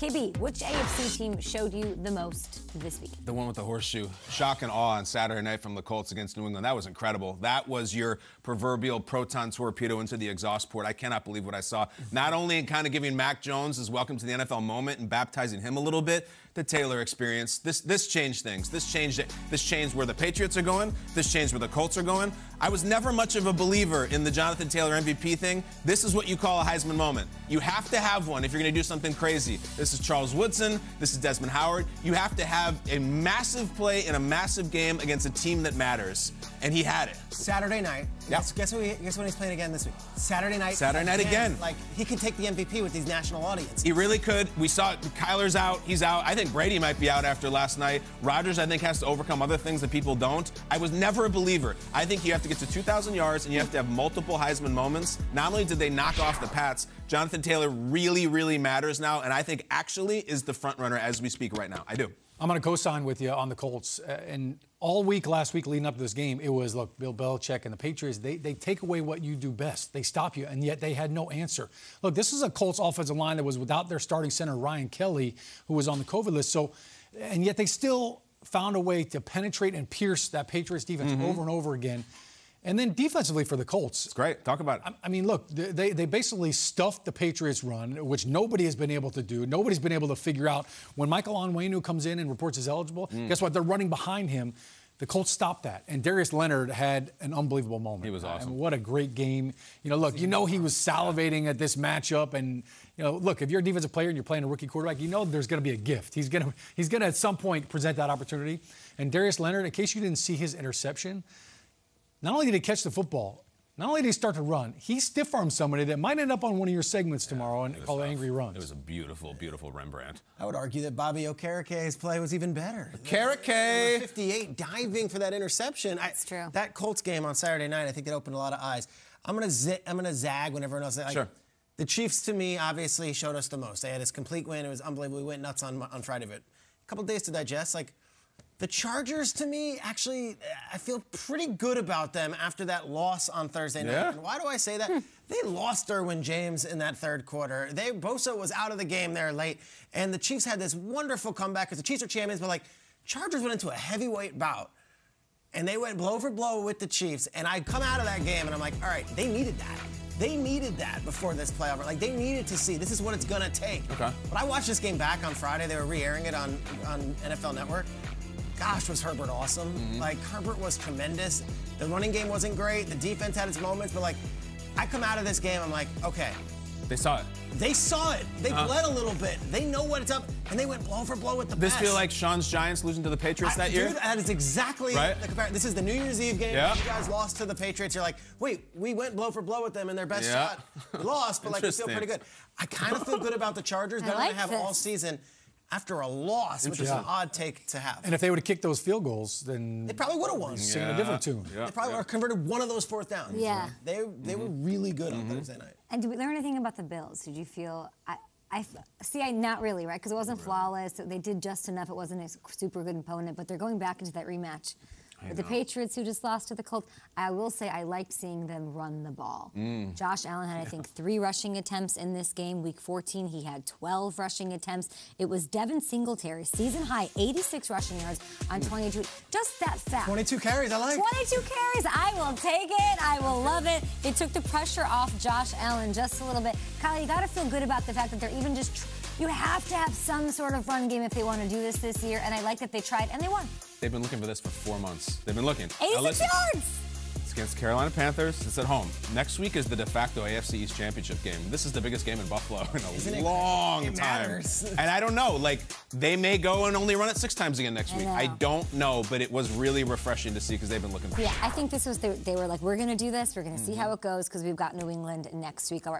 KB, which AFC team showed you the most this week? The one with the horseshoe. Shock and awe on Saturday night from the Colts against New England. That was incredible. That was your proverbial proton torpedo into the exhaust port. I cannot believe what I saw. Not only in kind of giving Mac Jones his welcome to the NFL moment and baptizing him a little bit, the Taylor experience. This changed things. This changed where the Patriots are going. This changed where the Colts are going. I was never much of a believer in the Jonathan Taylor MVP thing. This is what you call a Heisman moment. You have to have one if you're going to do something crazy. This is Charles Woodson. This is Desmond Howard. You have to have a massive play in a massive game against a team that matters. And he had it. Saturday night. Yep. Guess when he's playing again this week? Saturday night. Saturday night again. Like, he could take the MVP with these national audiences. He really could. We saw Kyler's out. He's out. I think Brady might be out after last night. Rodgers, I think, has to overcome other things that people don't. I was never a believer. I think you have to get to 2,000 yards and you have to have multiple Heisman moments. Not only did they knock off the Pats, Jonathan Taylor really, really matters now, and I think actually is the front runner as we speak right now. I do. I'm going to co-sign with you on the Colts. And all week last week leading up to this game, it was, look, Bill Belichick and the Patriots, they take away what you do best. They stop you, and yet they had no answer. Look, this is a Colts offensive line that was without their starting center, Ryan Kelly, who was on the COVID list. So, and yet they still found a way to penetrate and pierce that Patriots defense over and over again. And then defensively for the Colts. It's great. Talk about it. I mean, look, they basically stuffed the Patriots run, which nobody has been able to do. Nobody's been able to figure out. When Michael Onwenu comes in and reports as eligible, guess what? They're running behind him. The Colts stopped that. And Darius Leonard had an unbelievable moment. He was awesome. And what a great game. You know, look, he was salivating at this matchup. And, you know, look, if you're a defensive player and you're playing a rookie quarterback, you know there's going to be a gift. He's going to at some point present that opportunity. And Darius Leonard, in case you didn't see his interception, not only did he catch the football, not only did he start to run, he stiff-armed somebody that might end up on one of your segments tomorrow and called Angry Runs. It was a beautiful, beautiful Rembrandt. I would argue that Bobby Okereke's play was even better. Okereke! 58 diving for that interception. That's true. That Colts game on Saturday night, I think that opened a lot of eyes. I'm gonna zag when everyone else. Sure. The Chiefs, to me, obviously showed us the most. They had this complete win. It was unbelievable. We went nuts on Friday of it. A couple days to digest. Like, the Chargers, to me, actually, I feel pretty good about them after that loss on Thursday night. Yeah. And why do I say that? They lost Derwin James in that third quarter. Bosa was out of the game there late. And the Chiefs had this wonderful comeback because the Chiefs are champions, but, like, Chargers went into a heavyweight bout. And they went blow for blow with the Chiefs. And I come out of that game, and I'm like, all right, they needed that. They needed that before this playoff. Like, they needed to see this is what it's going to take. Okay. But I watched this game back on Friday. They were re-airing it on NFL Network. Gosh, was Herbert awesome. Like, Herbert was tremendous. The running game wasn't great. The defense had its moments. But, like, I come out of this game, I'm like, okay. They saw it. They saw it. They bled a little bit. They know what it's up. And they went blow for blow with the This best. feel like Sean's Giants losing to the Patriots that year? Dude, that is exactly right? the comparison. This is the New Year's Eve game. Yeah. You guys lost to the Patriots. You're like, wait, we went blow for blow with them in their best shot. We lost, but, like, we feel pretty good. I kind of feel good about the Chargers. Better than I have all season. After a loss, which is an odd take to have. And if they would have kicked those field goals, then they probably would have won. Singing a different tune. They probably would have converted one of those fourth downs. Yeah. They were really good on Thursday night. And did we learn anything about the Bills? Did you feel... not really, right? Because it wasn't flawless. They did just enough. It wasn't a super good opponent, but they're going back into that rematch with the Patriots, who just lost to the Colts. I will say I liked seeing them run the ball. Josh Allen had, I think, 3 rushing attempts in this game. Week 14, he had 12 rushing attempts. It was Devin Singletary, season high, 86 rushing yards on 22. Just that fast. 22 carries, I like. 22 carries. I will take it. I will love it. It took the pressure off Josh Allen just a little bit. Kyle, you got to feel good about the fact that they're even just... You have to have some sort of run game if they want to do this year, and I like that they tried, and they won. They've been looking for this for 4 months. They've been looking. 86 yards! It's against Carolina Panthers. It's at home. Next week is the de facto AFC East Championship game. This is the biggest game in Buffalo in a long time. Matters. And I don't know. Like, they may go and only run it 6 times again next week. I don't know, but it was really refreshing to see because they've been looking for it. Yeah, I think this was, they were like, we're going to do this. We're going to see how it goes because we've got New England next week.